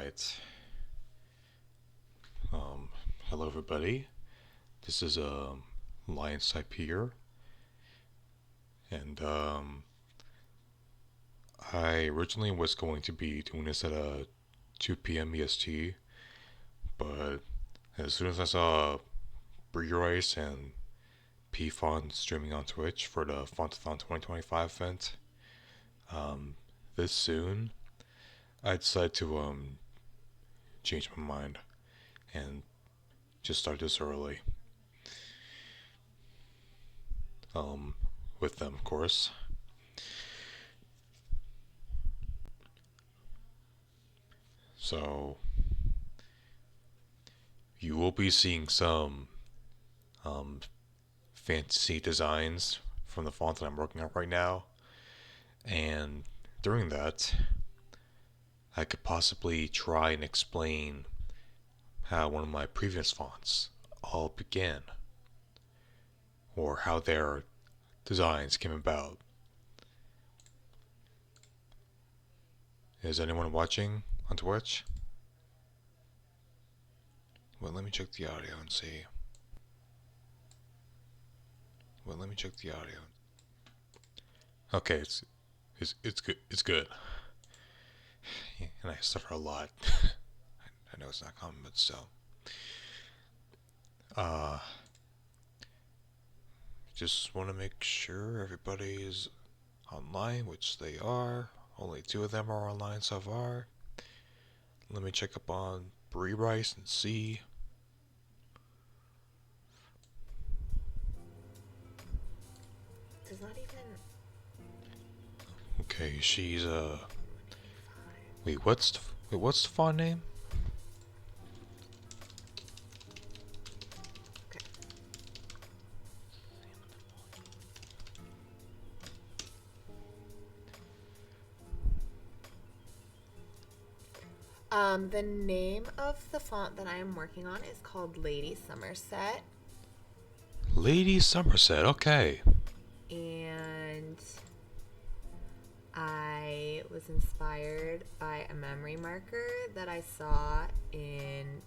Alright. Hello everybody. This is LyonsType here. And I originally was going to be doing this at 2 p.m. EST, but as soon as I saw Bree Rice and P-Font streaming on Twitch for the Fontathon 2025 event, this soon, I decided to change my mind and just start this early. With them, of course. So you will be seeing some fantasy designs from the font that I'm working on right now, and during that, I could possibly try and explain how one of my previous fonts all began, or how their designs came about. Is anyone watching on Twitch? Well, let me check the audio and see. Okay, it's good. It's good. And I suffer a lot. I know it's not common, but still. Just want to make sure everybody is online, which they are. Only 2 of them are online so far. Let me check up on Bree Rice and see. Does not even. Okay, she's what's the font name? Okay. The name of the font that I am working on is called Lady Somerset. Lady Somerset. Okay. And I was inspired by a memory marker that I saw in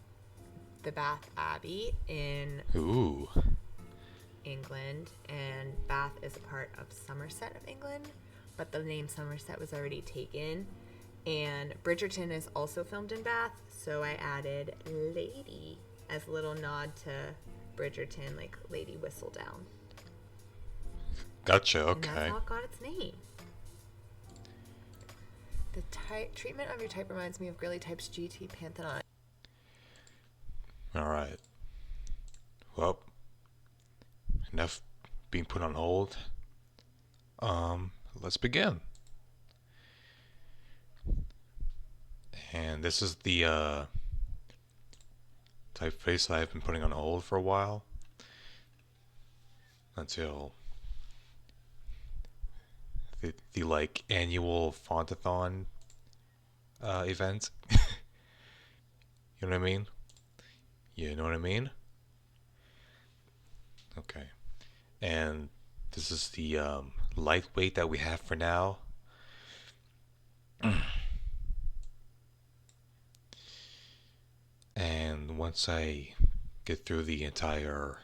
the Bath Abbey in Ooh. England. And Bath is a part of Somerset of England, but the name Somerset was already taken. And Bridgerton is also filmed in Bath, so I added Lady as a little nod to Bridgerton, like Lady Whistledown. Gotcha. And that's Okay. how it got its name. The treatment of your type reminds me of Grilly Type's GT Pantheon. All right. Well, enough being put on hold. Let's begin. And this is the typeface that I've been putting on hold for a while until the like annual Fontathon event. You know what I mean? You know what I mean? Okay. And this is the lightweight that we have for now. And once I get through the entire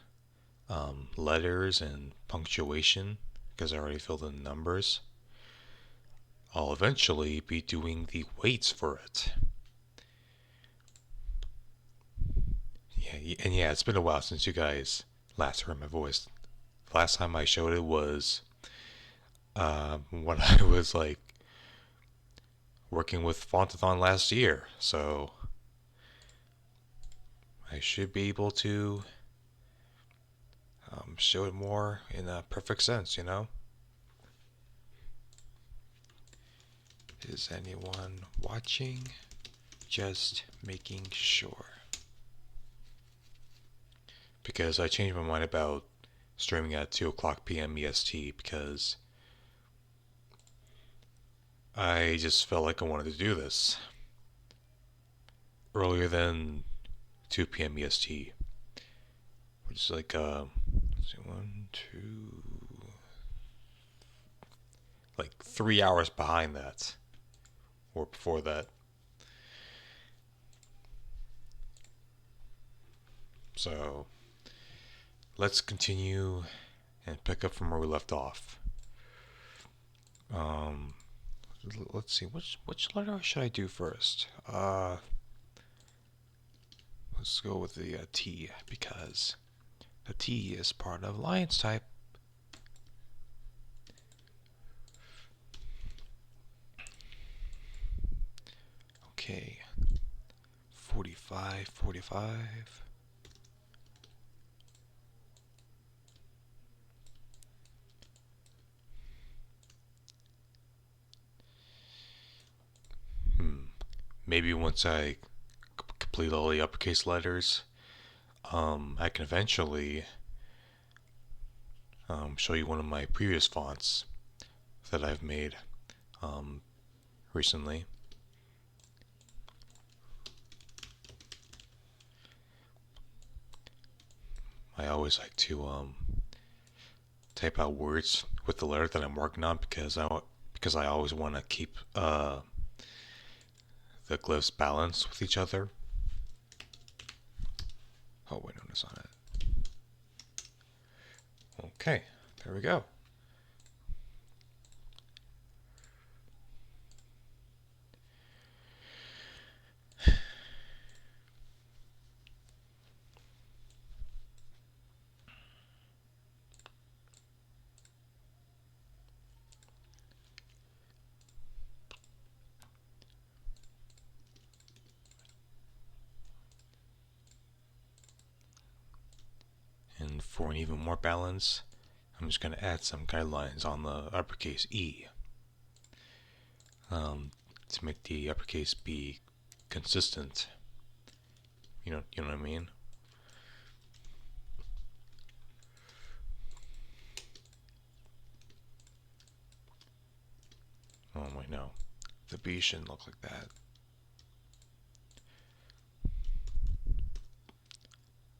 letters and punctuation, because I already filled in the numbers, I'll eventually be doing the weights for it. Yeah, it's been a while since you guys last heard my voice. The last time I showed it was when I was like working with Fontathon last year, so I should be able to show it more in a perfect sense, you know? Is anyone watching? Just making sure. Because I changed my mind about streaming at 2 o'clock p.m. EST because I just felt like I wanted to do this earlier than 2 p.m. EST, which is like, let's see, 1, 2, like 3 hours behind that, or before that. So let's continue and pick up from where we left off. Um, let's see, which letter should I do first? Let's go with the T, because the T is part of LyonsType. Okay, 45, 45. Maybe once I complete all the uppercase letters, I can eventually show you one of my previous fonts that I've made um, recently. I always like to type out words with the letter that I'm working on because I always want to keep the glyphs balanced with each other. Oh wait, no, that's not it. Okay, there we go. And for an even more balance, I'm just going to add some guidelines on the uppercase E to make the uppercase B consistent. You know what I mean? Oh wait, no, the B shouldn't look like that.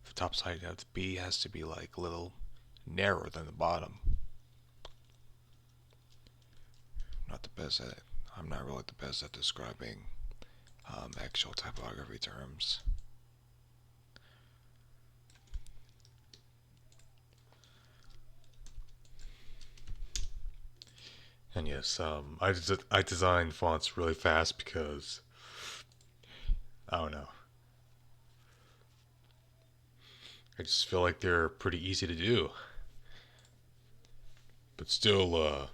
The top side of the B has to be like a little narrower than the bottom. Not the best at it. I'm not really the best at describing actual typography terms. And yes, I design fonts really fast because I don't know. I just feel like they're pretty easy to do, but still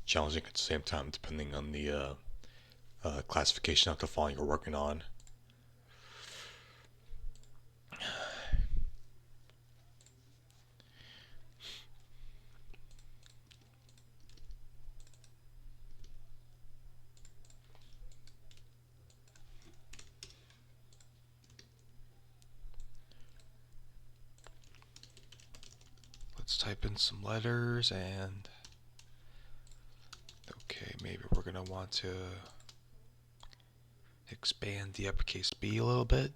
challenging at the same time, depending on the classification of the font you're working on. Let's type in some letters and okay, maybe we're gonna want to expand the uppercase B a little bit.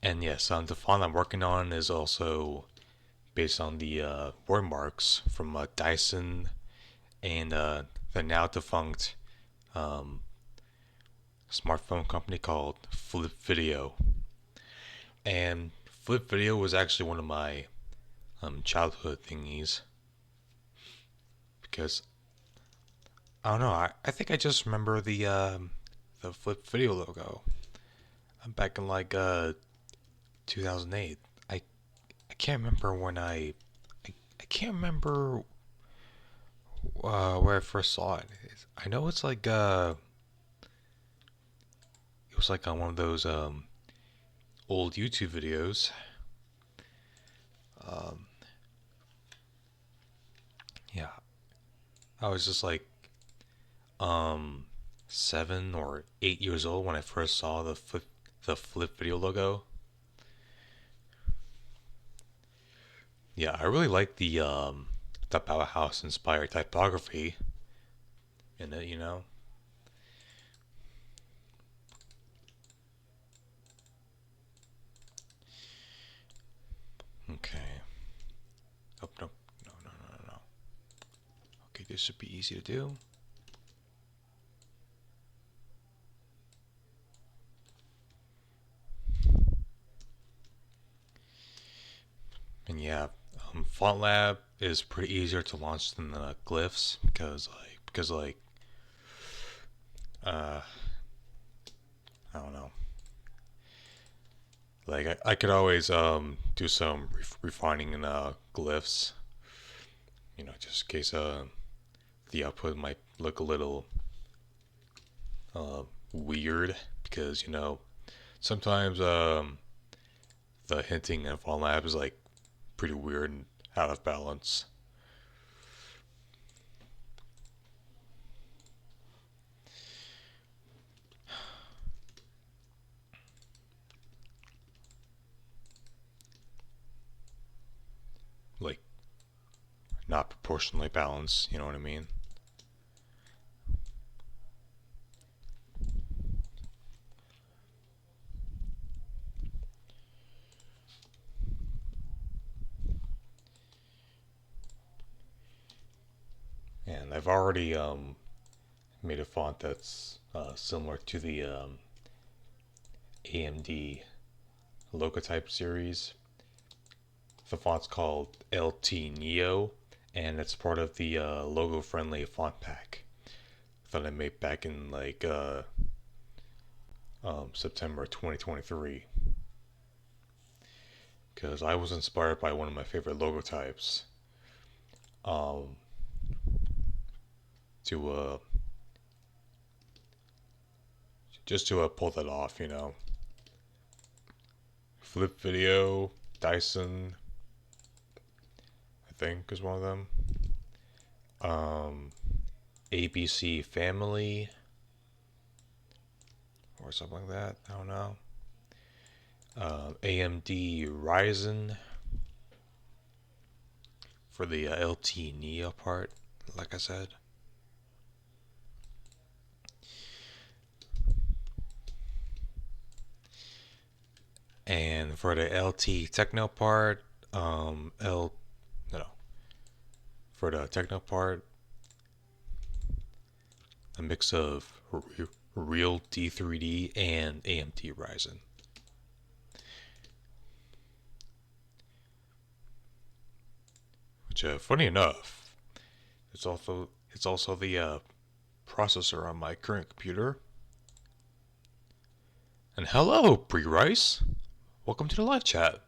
And yes, the font I'm working on is also based on the word marks from Dyson and the now defunct um, smartphone company called Flip Video. And Flip Video was actually one of my childhood thingies because I don't know. I think I just remember the Flip Video logo back in like 2008. I can't remember when I can't remember where I first saw it. I know it's like it was like on one of those old YouTube videos. Um, yeah, I was just like um 7 or 8 years old when I first saw the Flip Video logo. Yeah, I really like the Bauhaus inspired typography in it. Okay. Oh no, no, no, no, no. Okay, this should be easy to do. Font Lab is pretty easier to launch than the glyphs because uh I don't know. Like I could always do some refining in glyphs, just in case the output might look a little weird because sometimes the hinting in Font Lab is like pretty weird and out of balance. Like not proportionally balanced, you know what I mean? And I've already made a font that's similar to the AMD logotype series. The font's called LT Neo, and it's part of the logo friendly font pack that I made back in like September 2023. Because I was inspired by one of my favorite logotypes um, to just to pull that off. Flip Video, Dyson, I think is one of them. Um, ABC Family, or something like that. I don't know. AMD Ryzen for the LT Neo part, like I said. And for the LT Techno part, L no, for the Techno part, a mix of real D3D and AMD Ryzen. Which, funny enough, it's also the processor on my current computer. And hello, Bree Rice. Welcome to the live chat.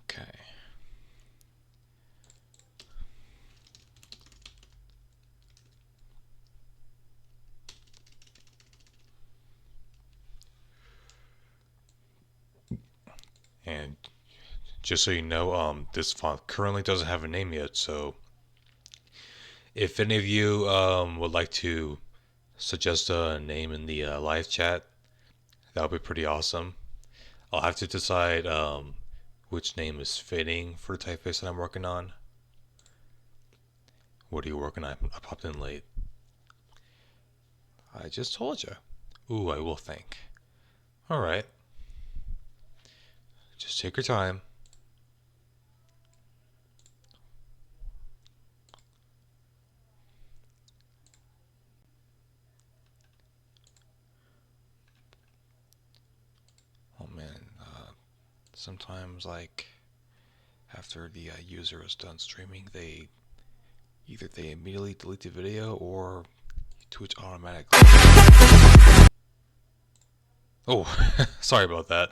Okay. And just so you know, this font currently doesn't have a name yet. So if any of you would like to suggest a name in the live chat, that would be pretty awesome. I'll have to decide which name is fitting for the typeface that I'm working on. What are you working on? I popped in late. I just told you. Ooh, I will think. All right. Just take your time. Oh man. Sometimes, like, after the user is done streaming, they immediately delete the video or Twitch automatically. Oh, sorry about that.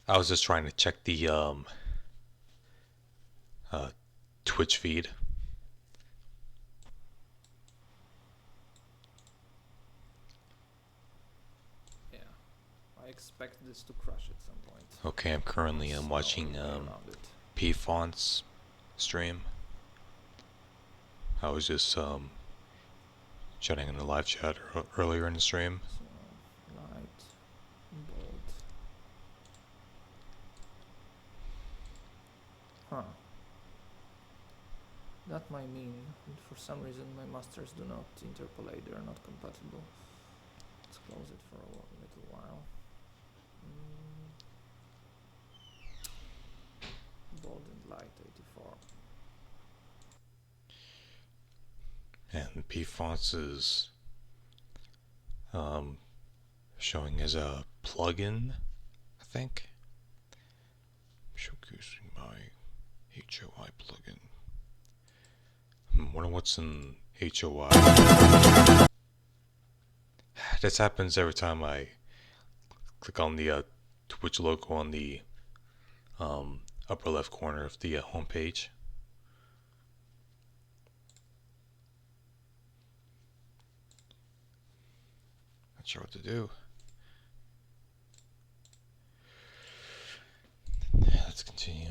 I was just trying to check the uh, Twitch feed. Yeah, I expect this to crash at some point. Okay, I'm currently watching P Font's stream. I was just chatting in the live chat earlier in the stream. So, light, bold. Huh. That might mean that for some reason my masters do not interpolate, they are not compatible. Let's close it for a little while. Bold and light 84. and pfonts is showing as a plugin, I think. Showcasing my HOI plugin. I wonder what's in HOI. This happens every time I click on the Twitch logo on the upper left corner of the homepage. Not sure what to do. Let's continue.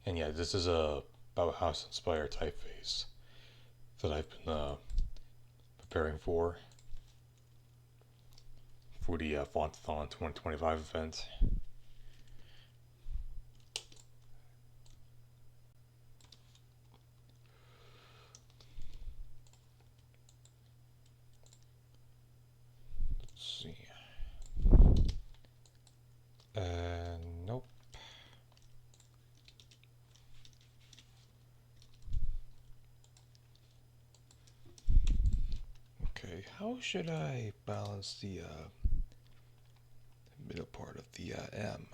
And yeah, this is a Bauhaus inspired typeface that I've been preparing for the Fontathon 2025 event. Let's see. Nope. Okay, how should I balance the middle part of the M?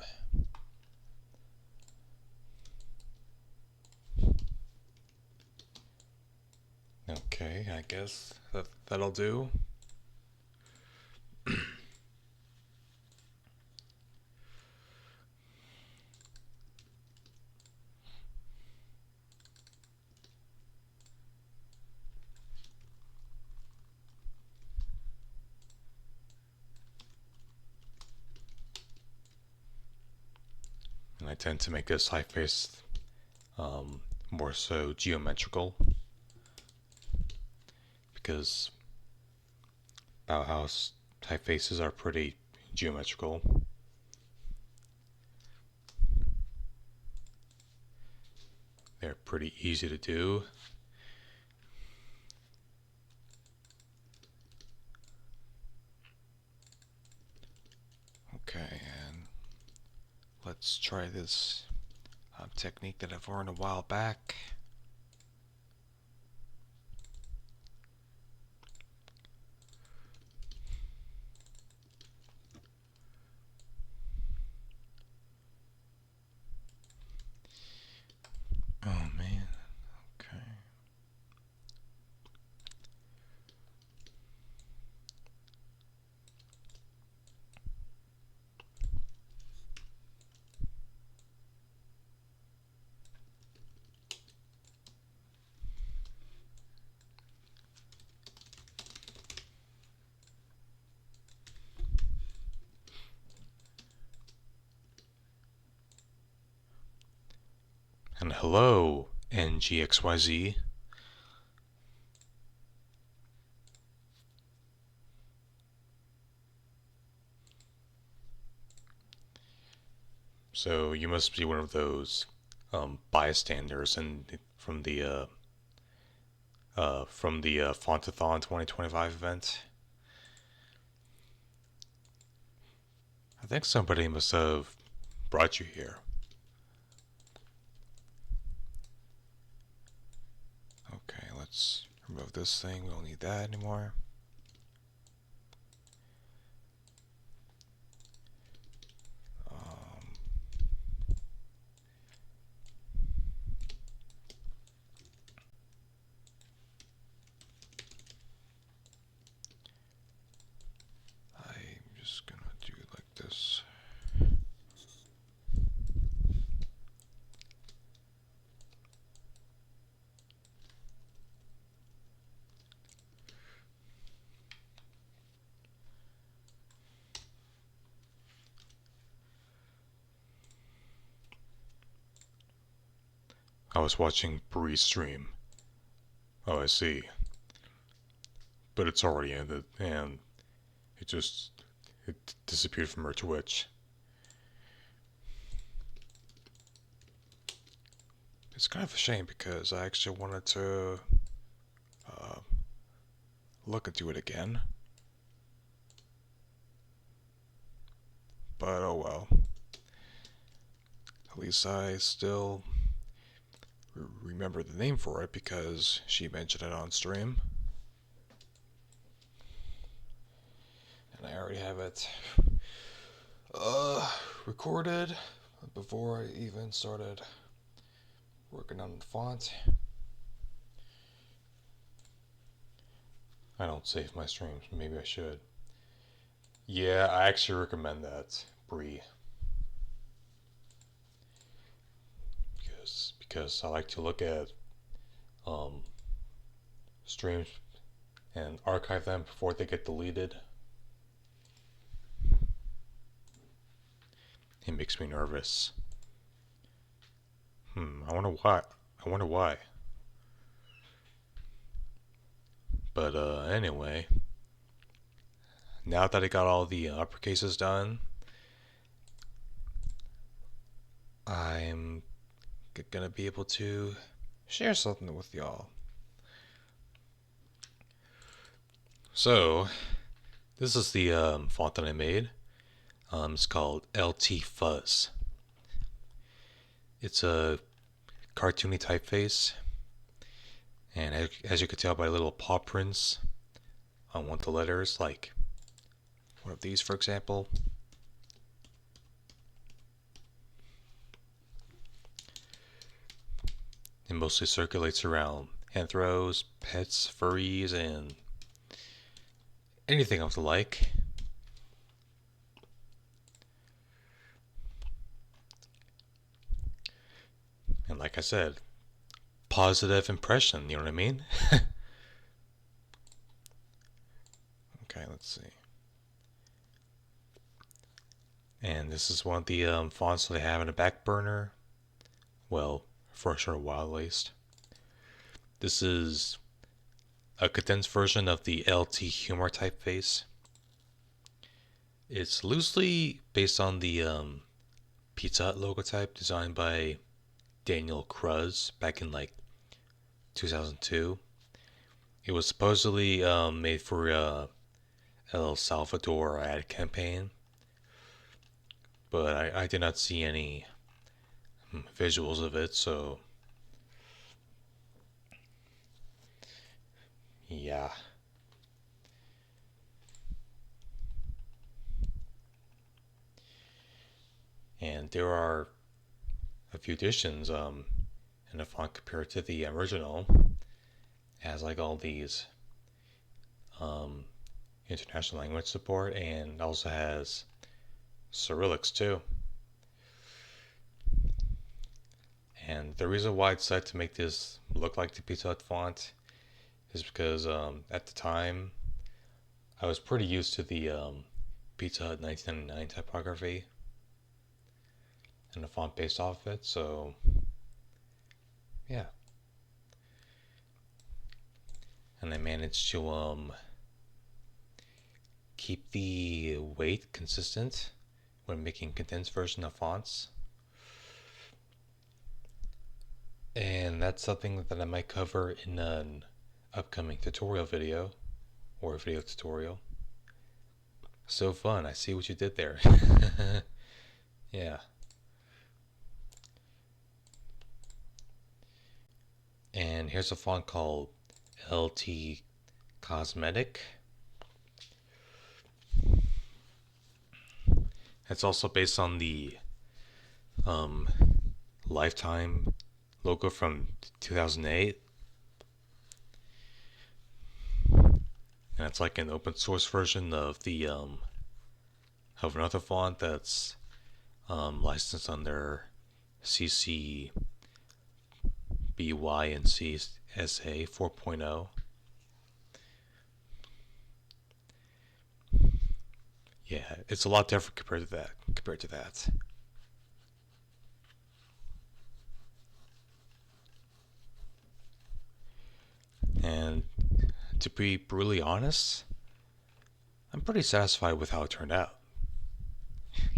Okay, I guess that'll do. And I tend to make this typeface more so geometrical because Bauhaus typefaces are pretty geometrical. They're pretty easy to do. Okay, and let's try this technique that I've learned a while back. Oh man, okay. And hello, NGXYZ. So you must be one of those bystanders from the Fontathon 2025 event. I think somebody must have brought you here. Okay, let's remove this thing. We don't need that anymore. I'm just gonna do it like this. I was watching Bree's stream. Oh, I see. But it's already ended, and it disappeared from her Twitch. It's kind of a shame because I actually wanted to look into it again. But oh well. At least I still remember the name for it because she mentioned it on stream. And I already have it recorded before I even started working on the font. I don't save my streams. Maybe I should. Yeah, I actually recommend that, Bree. Because I like to look at streams and archive them before they get deleted. It makes me nervous. I wonder why. I wonder why. But anyway, now that I got all the uppercases done, I'm gonna be able to share something with y'all. So, this is the font that I made. It's called LT Fuzz. It's a cartoony typeface, and as you can tell by little paw prints on one of the letters, like one of these, for example. It mostly circulates around anthros, pets, furries, and anything of the like. And like I said, positive impression, you know what I mean? Okay, let's see. And this is one of the fonts that I have in the back burner. Well, for a short while at least. This is a condensed version of the LT Humor typeface. It's loosely based on the Pizza Hut logotype designed by Daniel Kruz back in like 2002. It was supposedly made for El Salvador ad campaign, but I did not see any visuals of it, so yeah. And there are a few additions in the font compared to the original. It has like all these um, international language support, and also has Cyrillics too. And the reason why I decided to make this look like the Pizza Hut font is because at the time I was pretty used to the Pizza Hut 1999 typography and the font based off of it, so yeah. And I managed to keep the weight consistent when making condensed version of fonts. And that's something that I might cover in an upcoming tutorial video or a video tutorial. So fun, I see what you did there. Yeah. And here's a font called LT Cosmetic. It's also based on the Lifetime logo from 2008. And it's like an open source version of the of another font that's licensed under CC BY and CSA 4.0. Yeah, it's a lot different compared to that. And to be brutally honest, I'm pretty satisfied with how it turned out.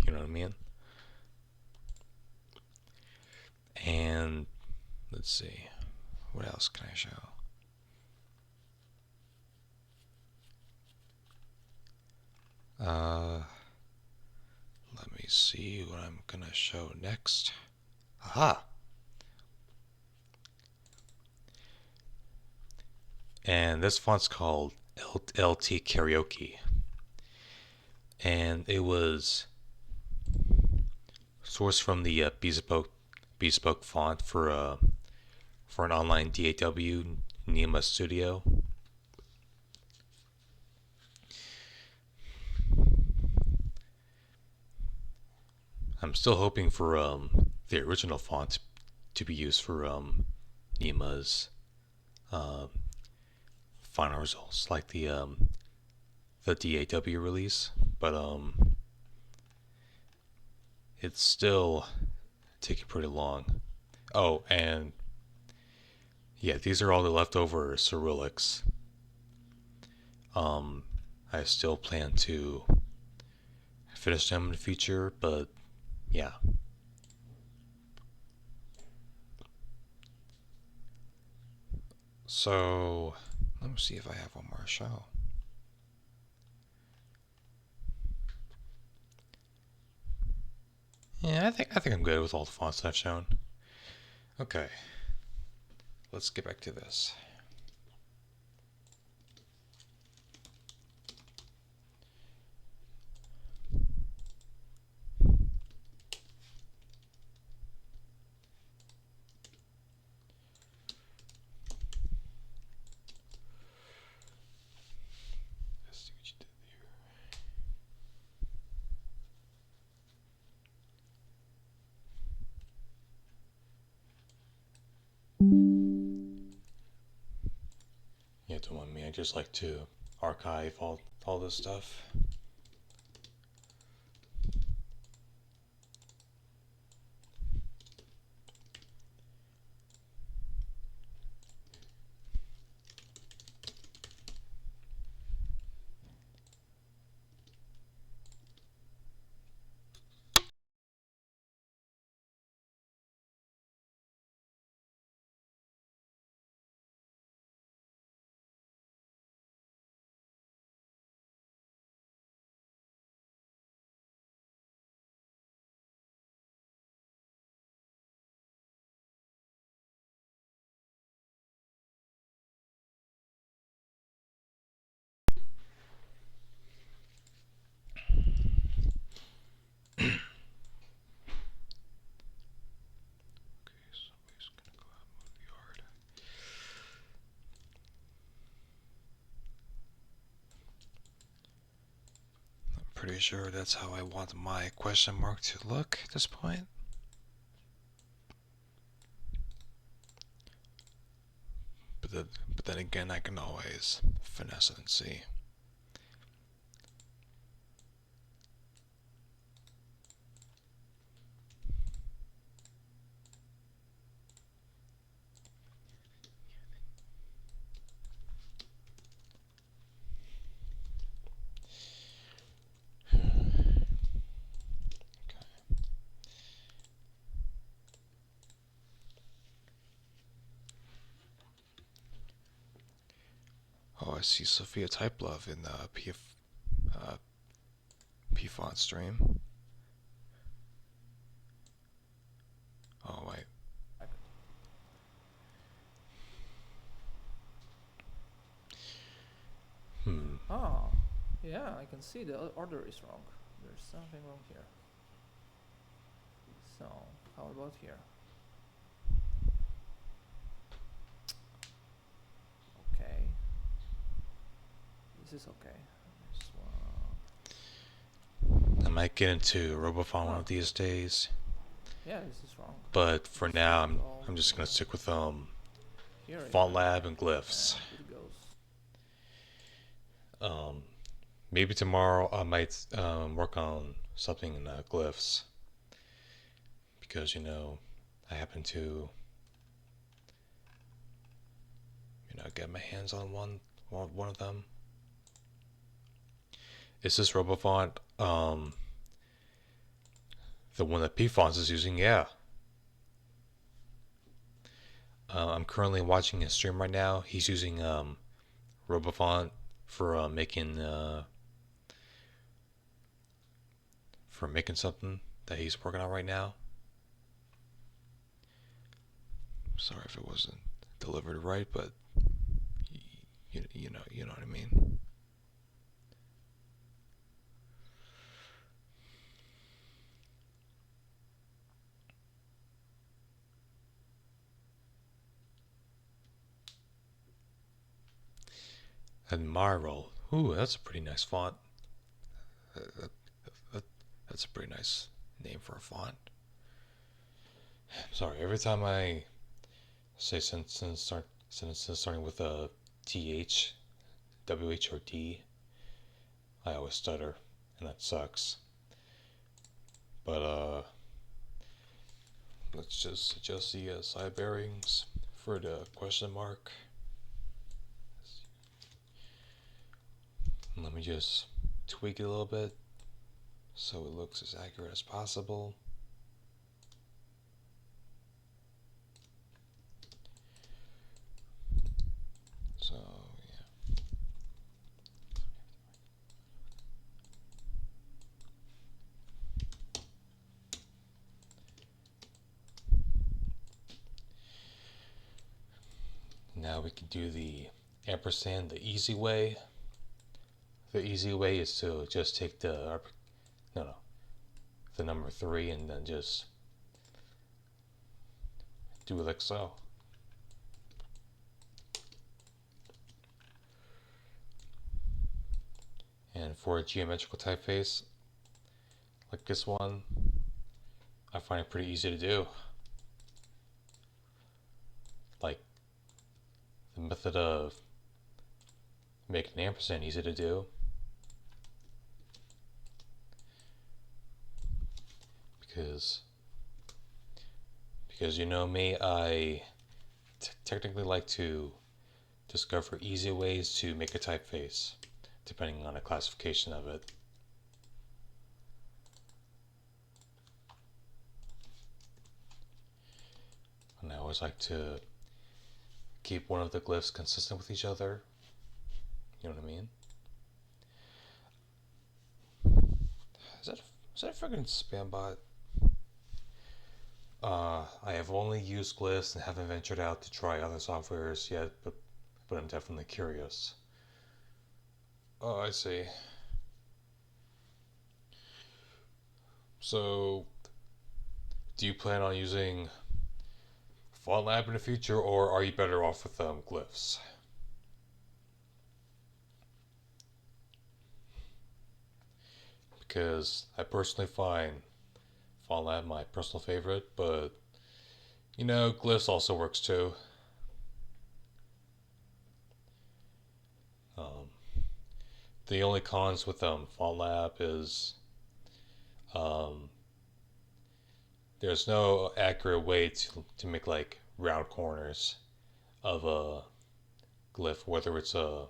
You know what I mean? And let's see, what else can I show? Uh, Let me see what I'm gonna show next. Aha! And this font's called LT Karaoke. And it was sourced from the bespoke font for an online DAW Nema Studio. I'm still hoping for the original font to be used for Nema's uh, final results, like the DAW release, but it's still taking pretty long. Oh, and yeah, these are all the leftover Cyrillics. Um, I still plan to finish them in the future, but yeah. So let me see if I have one more show. Yeah, I think I'm good with all the fonts that I've shown. Okay, let's get back to this. Let's see what you did there. Yeah, don't mind me. I just like to archive all this stuff. Okay, somebody's gonna go out and move the yard. I'm pretty sure that's how I want my question mark to look at this point. But then again, I can always finesse it and see. Oh, I see Sophia Type Love in the uh, P font stream. Oh wait. Hmm. Ah, yeah, I can see the order is wrong. There's something wrong here. So, how about here? Okay. This is okay. This one. I might get into Robophone one Ah, of these days, yeah, this is wrong. but for This now, should go I'm just gonna stick with here Font even. Lab and glyphs. And it goes. Um, Maybe tomorrow I might work on something in glyphs because I happen to get my hands on one of them. Is this Robofont the one that PFonts is using? Yeah. I'm currently watching his stream right now. He's using Robofont for making for making something that he's working on right now. Sorry if it wasn't delivered right, but you know what I mean. Admiral. Ooh, that's a pretty nice font. That's a pretty nice name for a font. Sorry, every time I say sentences starting with a th, wh, or d, I always stutter, and that sucks. But let's just adjust the side bearings for the question mark. And let me just tweak it a little bit so it looks as accurate as possible. So, yeah. Now we can do the ampersand the easy way. The easy way is to just take the number 3 and then just do it like so. And for a geometrical typeface like this one, I find it pretty easy to do. Like the method of making an ampersand easy to do. Because you know me, I technically like to discover easy ways to make a typeface, depending on the classification of it. And I always like to keep one of the glyphs consistent with each other. You know what I mean? Is that a freaking spam bot? I have only used glyphs and haven't ventured out to try other softwares yet, but I'm definitely curious. Oh, I see. So, do you plan on using FontLab in the future, or are you better off with glyphs? Because I personally find FontLab my personal favorite, but glyphs also works too. Um, the only cons with FontLab is um, there's no accurate way to make like round corners of a glyph, whether it's a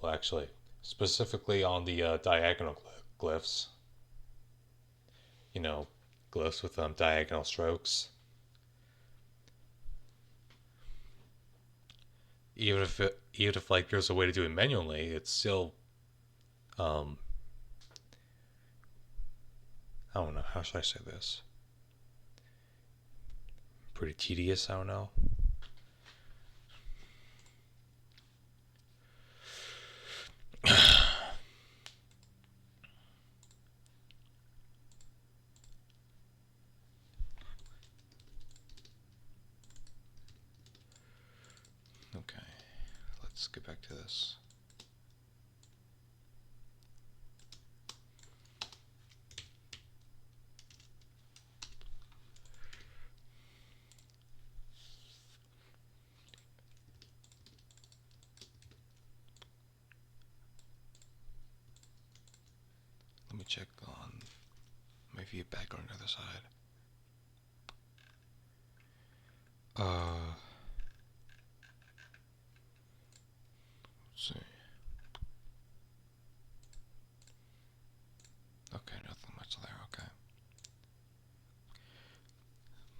well, actually, specifically on the diagonal glyphs. You know, glyphs with diagonal strokes. Even if like there's a way to do it manually, it's still um, I don't know, how should I say this? Pretty tedious, I don't know. Okay, let's get back to this. Let me check on my view back on the other side. Let's see. Okay, nothing much there. Okay.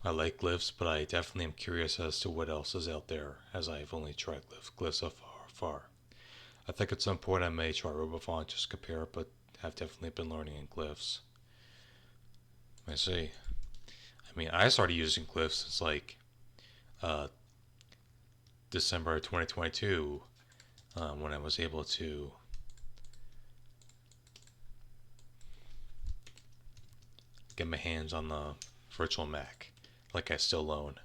I like glyphs, but I definitely am curious as to what else is out there, as I've only tried glyphs so far. I think at some point I may try Robophont, just compare, but have definitely been learning in glyphs. I see. I mean, I started using glyphs since like uh, December 2022 when I was able to get my hands on the virtual Mac, like I still own,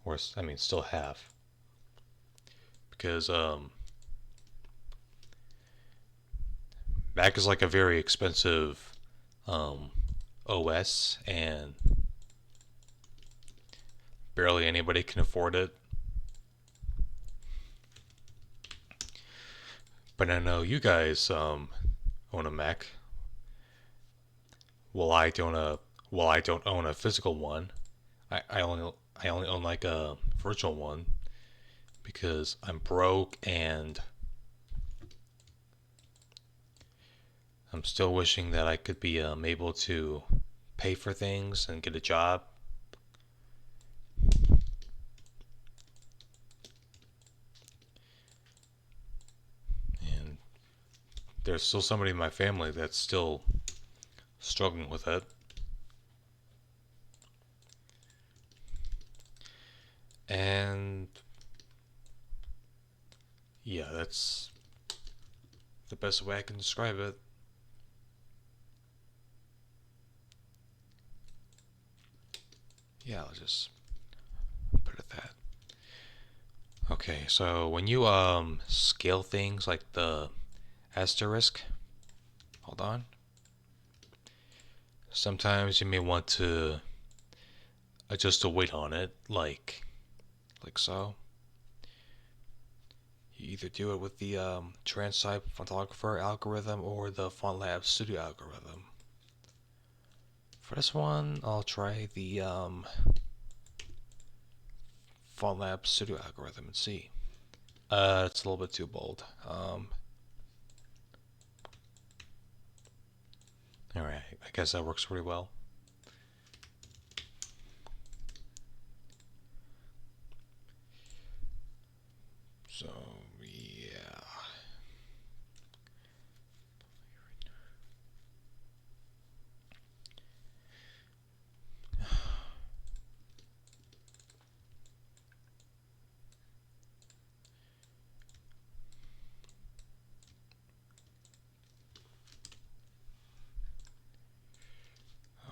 or I mean, still have, because Mac is like a very expensive um, OS, and barely anybody can afford it. But I know you guys own a Mac. Well, I don't. Well, I don't own a physical one. I only own like a virtual one because I'm broke and I'm still wishing that I could be able to pay for things and get a job. And there's still somebody in my family that's still struggling with it. And yeah, that's the best way I can describe it. Yeah, I'll just put it that. Okay, so when you scale things like the asterisk, hold on. Sometimes you may want to adjust the weight on it, like so. You either do it with the TransType Fontographer algorithm or the FontLab Studio algorithm. For this one, I'll try the FontLab Studio algorithm and see. It's a little bit too bold. Alright, I guess that works pretty well. So, yeah.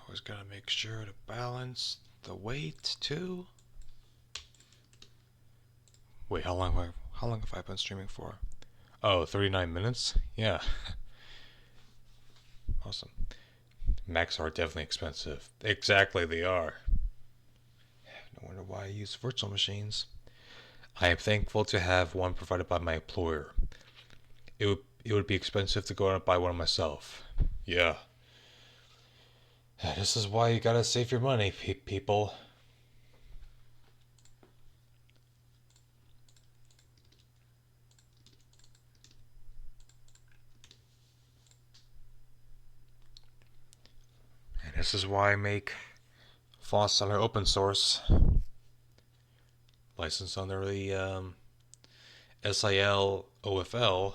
Always gotta make sure to balance the weight too. Wait, how long have I been streaming for? Oh, 39 minutes? Yeah. Awesome. Macs are definitely expensive. Exactly, they are. No wonder why I use virtual machines. I am thankful to have one provided by my employer. It would be expensive to go out and buy one myself. Yeah. This is why you gotta save your money, people. And this is why I make fonts that are open source, licensed under the SIL OFL,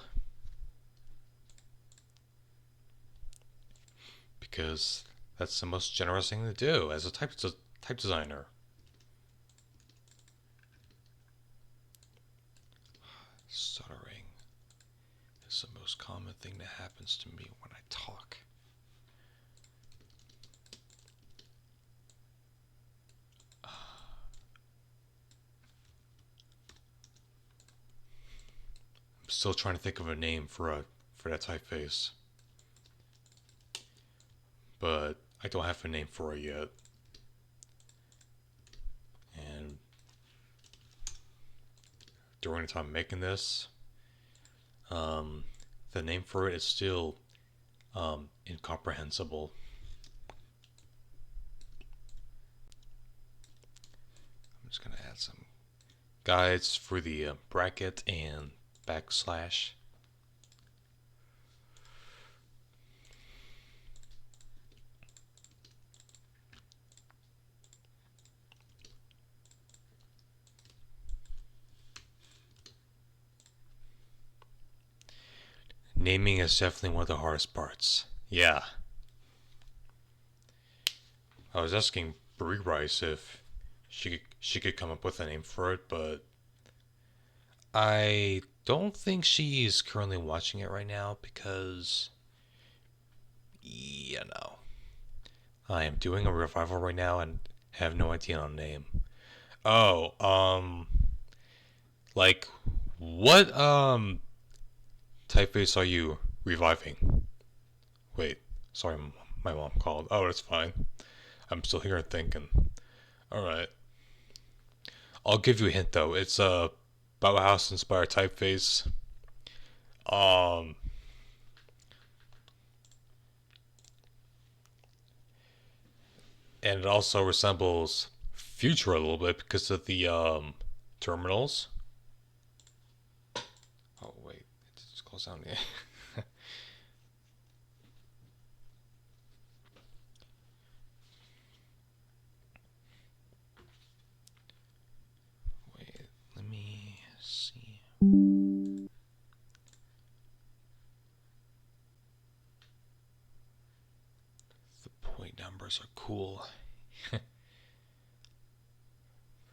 because that's the most generous thing to do as a type designer. Stuttering is the most common thing that happens to me when I talk. I'm still trying to think of a name for that typeface, but I don't have a name for it yet. And during the time making this, the name for it is still incomprehensible. I'm just gonna add some guides for the bracket and backslash. naming is definitely one of the hardest parts. Yeah. I was asking Brie Rice if she could come up with a name for it, but I don't think she's currently watching it right now because no. I am doing a revival right now and have no idea on a name. Oh, like what typeface are you reviving? Wait, sorry, my mom called. Oh, that's fine. I'm still here thinking. All right. I'll give you a hint though. It's a Bauhaus inspired typeface. Um, and it also resembles Future a little bit because of the terminals. Oh wait, it just closed down. Yeah. Wait, let me see. The point numbers are cool.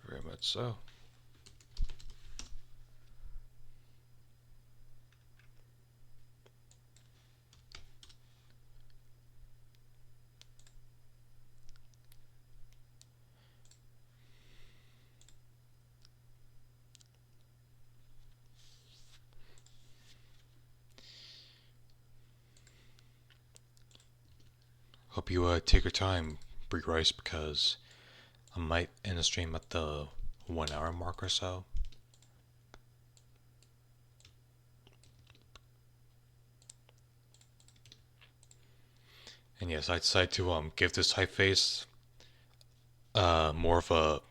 Very much so. Hope you take your time, Brie Rice, because I might end the stream at the 1 hour mark or so. And yes, I decided to give this typeface more of a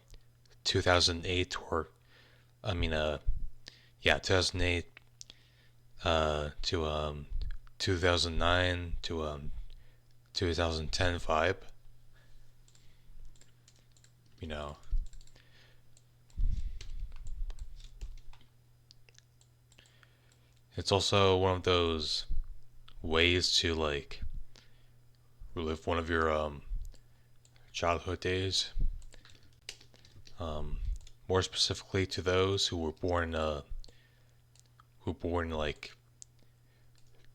2008 or I mean 2008 to 2009 to 2010 vibe. You know, it's also one of those ways to like relive one of your childhood days. Um, More specifically to those who were born like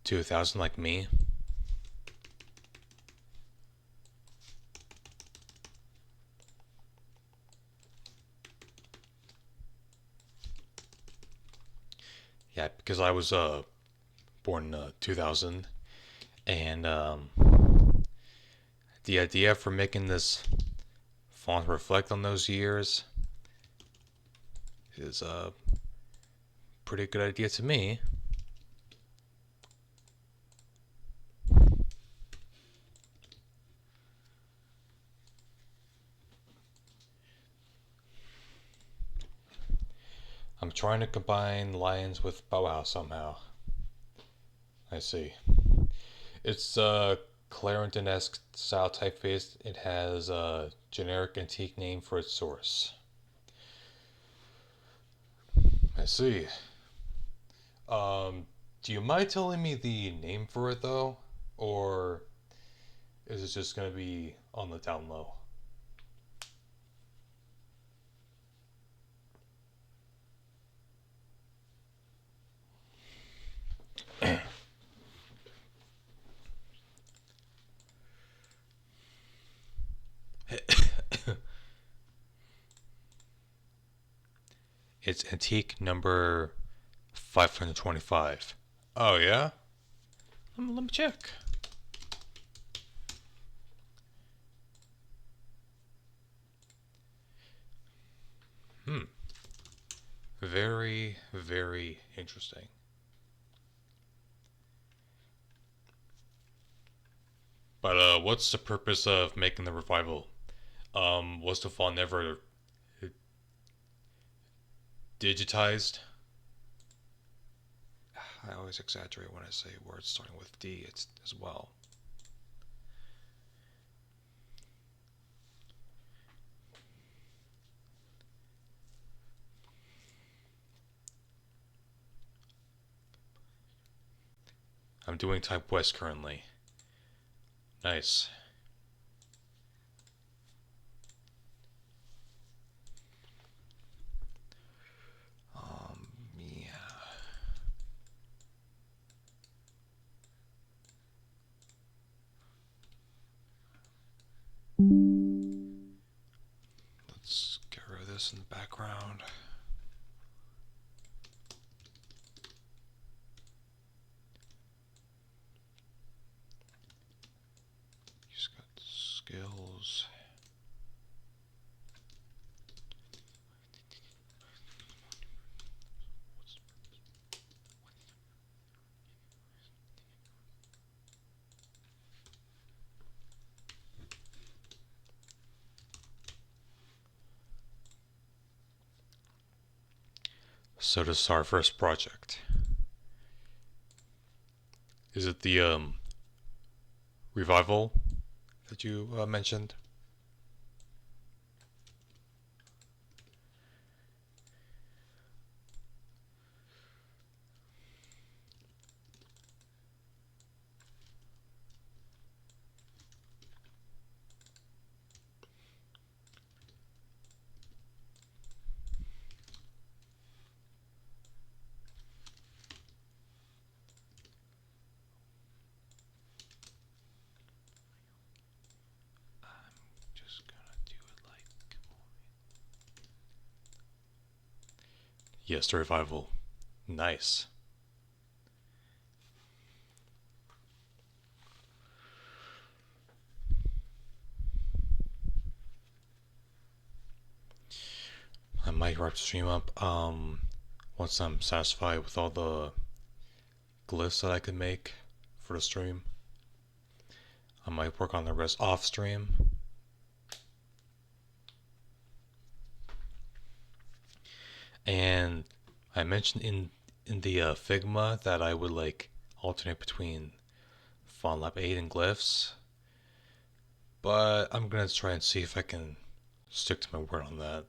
2000 like me. Yeah, because I was born in 2000, and the idea for making this font reflect on those years is a pretty good idea to me. I'm trying to combine Lions with Bauhaus somehow. I see. It's a Clarendon-esque style typeface. It has a generic antique name for its source. I see. Um, do you mind telling me the name for it though, or is it just gonna be on the down low? It's antique number 525. Oh yeah? Let me check. Hmm. Very, very interesting. But what's the purpose of making the revival? Was the font never digitized? I always exaggerate when I say words starting with D. It's as well. I'm doing Type West currently. Nice. Yeah. Let's get rid of this in the background. Just got skills. So this is our first project. Is it the revival that you mentioned? Just gonna do it like, yes, the revival. Nice. I might wrap the stream up once I'm satisfied with all the glyphs that I can make for the stream. I might work on the rest off stream. And I mentioned in the Figma that I would like alternate between FontLab 8 and glyphs, but I'm gonna try and see if I can stick to my word on that.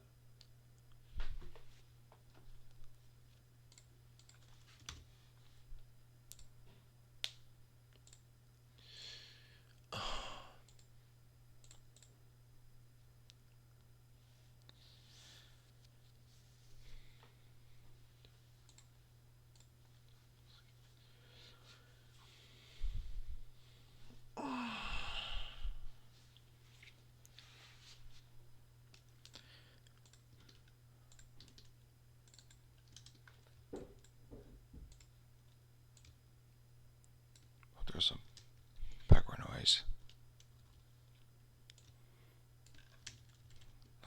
Oh, there's some background noise.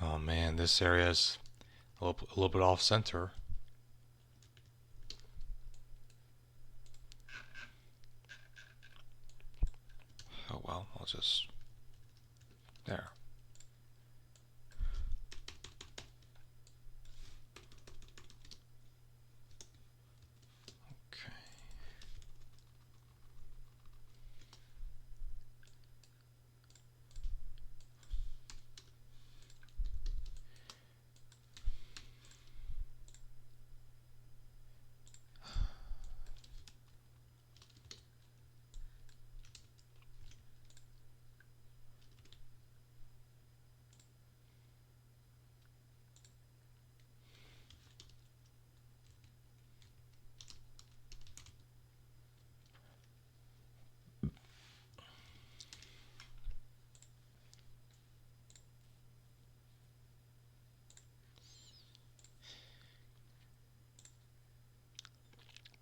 Oh man, this area is a little bit off center. Oh well, I'll just... there. Okay.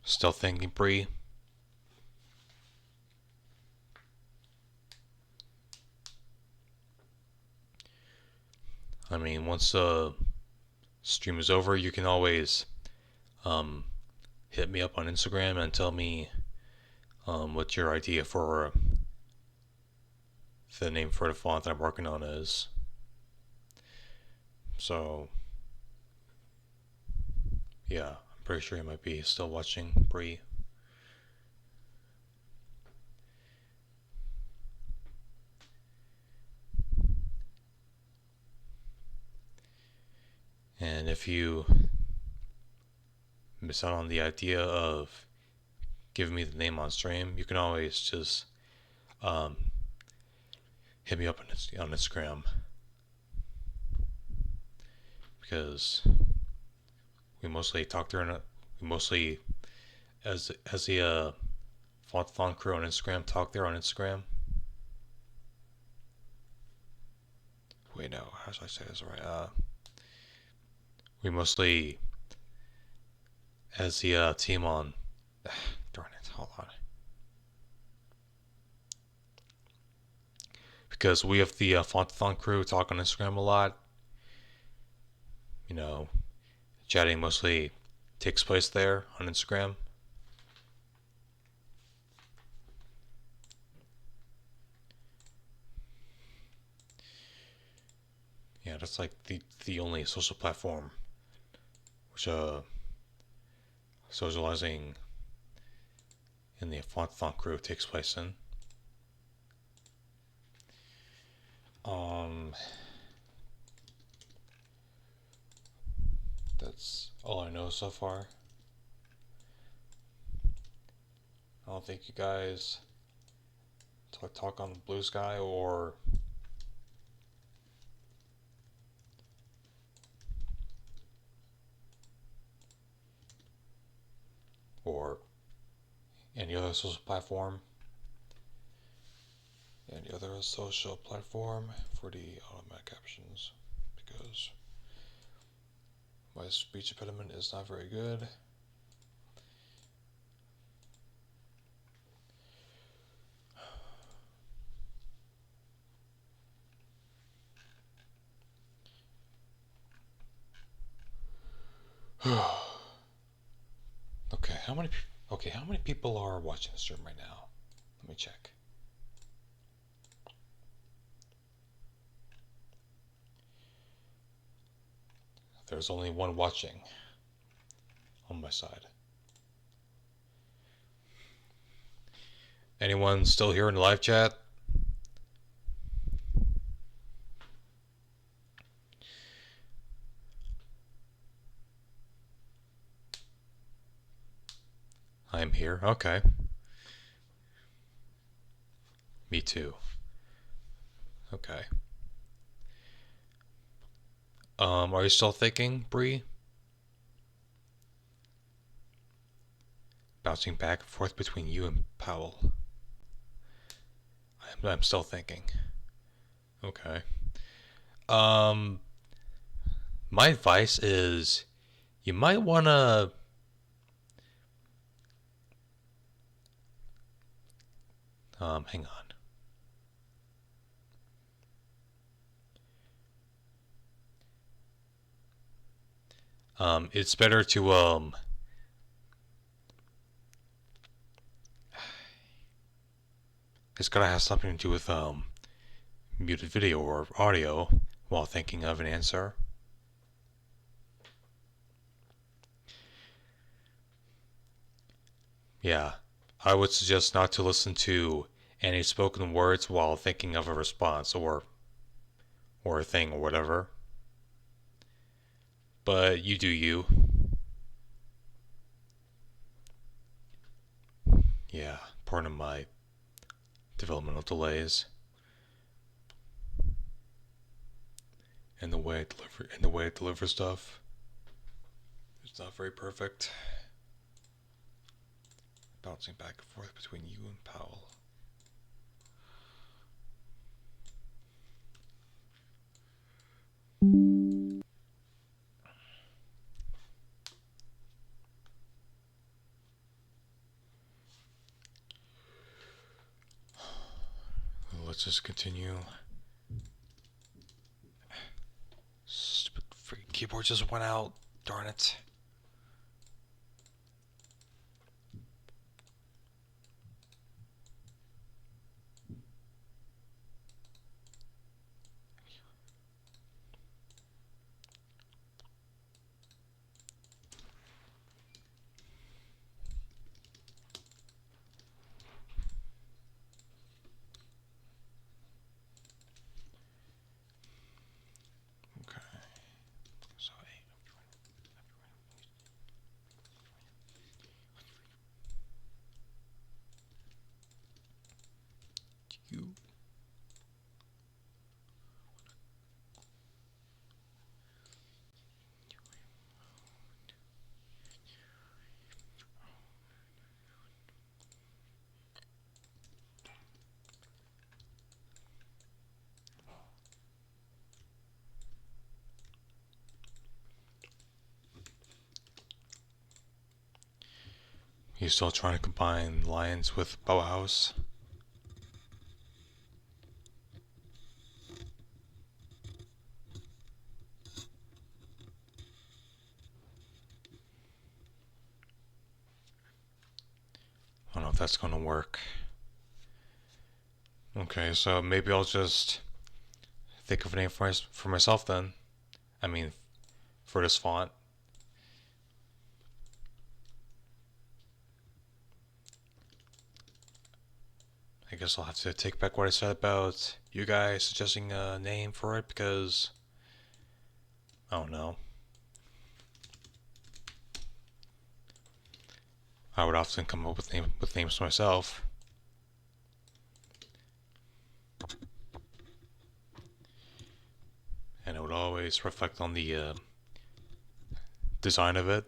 Still thinking, Bree? I mean, once the stream is over, you can always um, hit me up on Instagram and tell me what your idea for the name for the font that I'm working on is. So, yeah, I'm pretty sure you might be still watching, Bree. And if you miss out on the idea of giving me the name on stream, you can always just um, hit me up on Instagram, because we mostly talk there. We mostly, as the Fontathon crew on Instagram, talk there on Instagram. Wait, no, how should I say this right? We mostly, as the team on. Darn it, hold on. Because we have the Fontathon crew talk on Instagram a lot. You know, chatting mostly takes place there on Instagram. Yeah, that's like the only social platform which socializing in the Fontathon crew takes place in. That's all I know so far. I don't think you guys talk on Blue Sky or any other social platform. Any other social platform for the automatic captions, because my speech impediment is not very good. Okay, how many people are watching the stream right now? Let me check. There's only one watching on my side. Anyone still here in the live chat? I'm here. Okay. Me too. Okay. Are you still thinking, Bree? Bouncing back and forth between you and Powell. I'm still thinking. Okay. My advice is you might wanna hang on. It's better to it's gotta have something to do with muted video or audio while thinking of an answer. Yeah, I would suggest not to listen to any spoken words while thinking of a response or a thing or whatever. But you do you. Yeah, pardon my developmental delays and the way I deliver stuff. It's not very perfect. Bouncing back and forth between you and Powell. Let's just continue. Stupid freaking keyboard just went out. Darn it. Okay. So You. You still trying to combine Lions with Bauhaus? I don't know if that's gonna work. Okay, so maybe I'll just think of a name for myself then. I mean, for this font. I guess I'll have to take back what I said about you guys suggesting a name for it because I don't know. I would often come up with names myself. And it would always reflect on the design of it.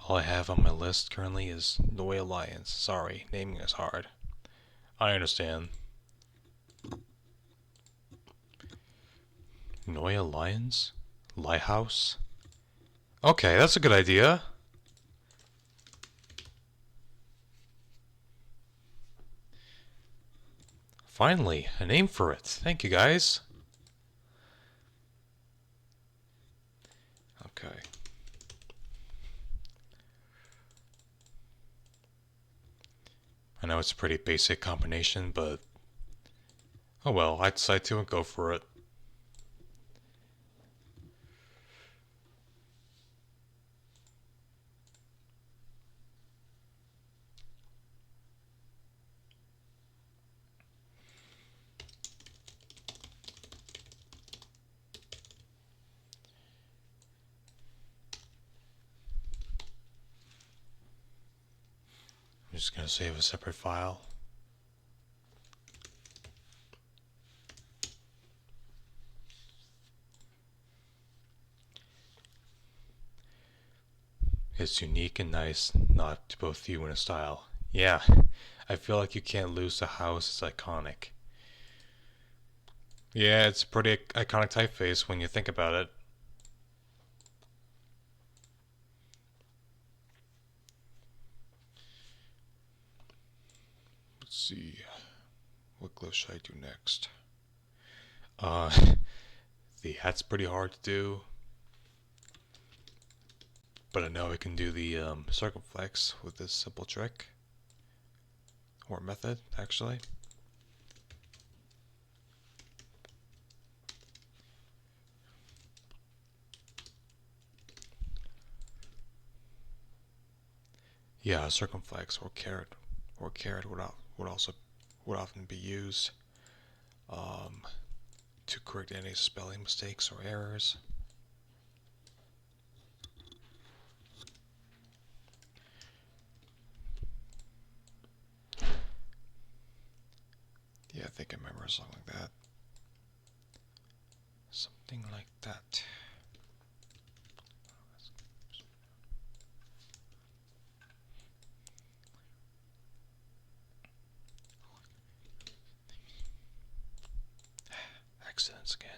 All I have on my list currently is Noy Alliance. Sorry, naming is hard. I understand. Noy Alliance? Lighthouse? Okay, that's a good idea. Finally, a name for it. Thank you guys. Okay. I know it's a pretty basic combination, but oh well, I decided to go for it. I'm just gonna save a separate file. It's unique and nice, not to both you and a style. Yeah, I feel like you can't lose the house. It's iconic. Yeah, it's a pretty iconic typeface when you think about it. Let's see, what glyph should I do next? Uh, the hat's pretty hard to do, but I know I can do the circumflex with this simple trick or method, actually. Yeah, circumflex or carrot would often be used um, to correct any spelling mistakes or errors. Yeah, I think I remember something like that. Something like that. Accidents again.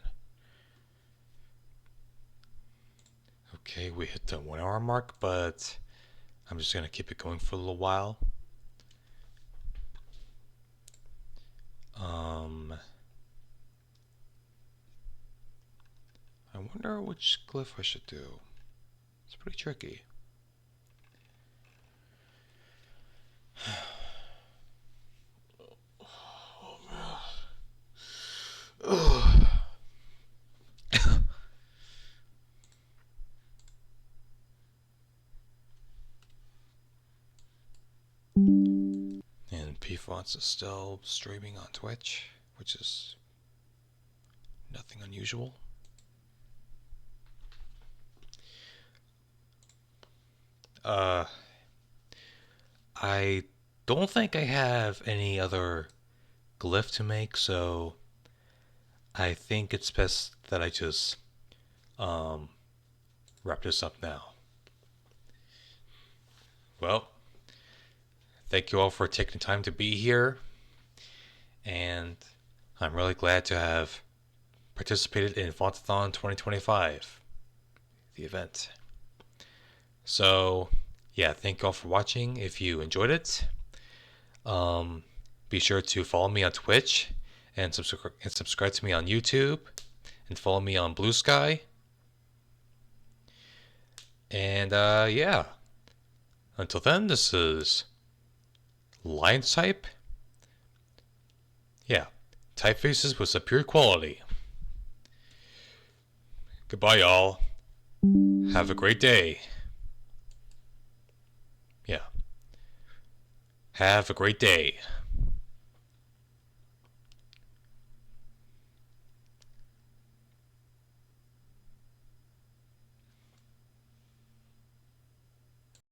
Okay, we hit the 1 hour mark, but I'm just gonna keep it going for a little while. I wonder which glyph I should do. It's pretty tricky. And PFonts is still streaming on Twitch, which is nothing unusual. Uh, I don't think I have any other glyph to make, so I think it's best that I just um, wrap this up now. Well, thank you all for taking time to be here, and I'm really glad to have participated in Fontathon 2025, the event. So, yeah, thank you all for watching. If you enjoyed it, be sure to follow me on Twitch and subscribe to me on YouTube and follow me on Blue Sky. And yeah, until then, this is LyonsType. Yeah, typefaces with superior quality. Goodbye, y'all. Have a great day. Yeah. Have a great day.